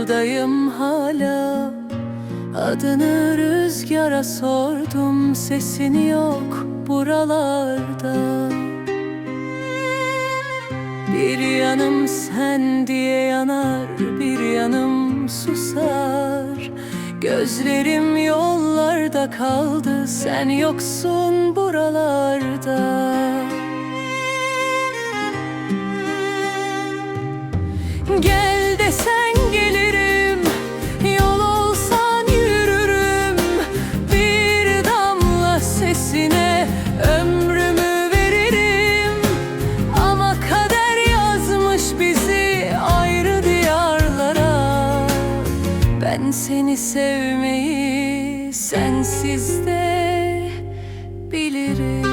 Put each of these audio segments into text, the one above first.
yoldayım hala. Adını rüzgara sordum, sesin yok buralarda. Bir yanım sen diye yanar, bir yanım susar. Gözlerim yollarda kaldı, sen yoksun buralarda. Gel desen gelirim, yol olsan yürürüm. Bir damla sesine ömrümü veririm. Ama kader yazmış bizi ayrı diyarlara. Ben seni sevmeyi sensiz de bilirim.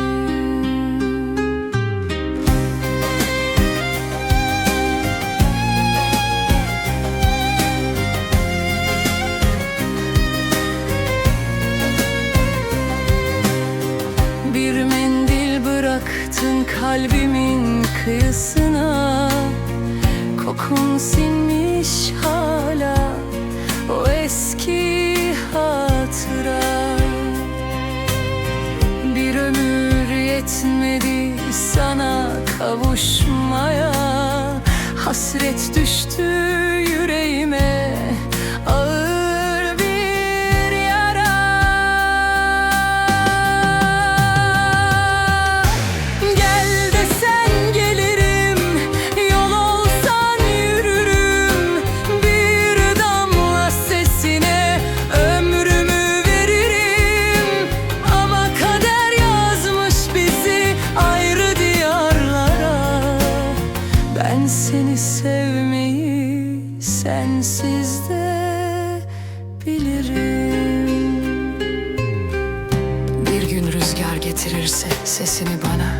Bir mendil bıraktın kalbimin kıyısına. Kokun sinmiş hala o eski hatıra. Bir ömür yetmedi sana kavuşmaya. Hasret düştü yüreğime, ağır bir yara. Gel desen gelirim, yol olsan yürürüm. Bir damla sesine ömrümü veririm. Ama kader yazmış bizi ayrı diyarlara. Ben seni sevmeyi sensiz de bilirim. Bir gün rüzgar getirirse sesini bana,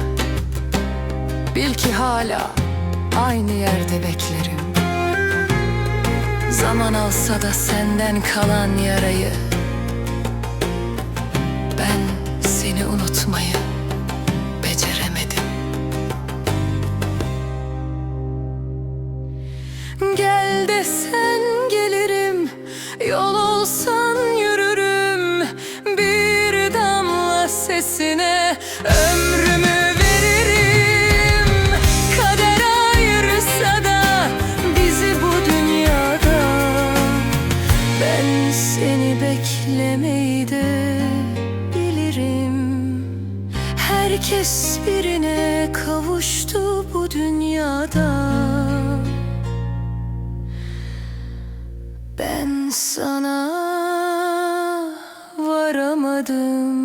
bil ki hala aynı yerde beklerim. Zaman alsa da senden kalan yarayı, ben seni unutmayı beceremedim. Gel desen gelirim, yol olsan yürürüm. Bir damla sesine ömrümü veririm. Kader ayırsa da bizi bu dünyada. Ben seni beklemeyi de bilirim. Herkes birine kavuştu bu dünyada. Ben sana varamadım.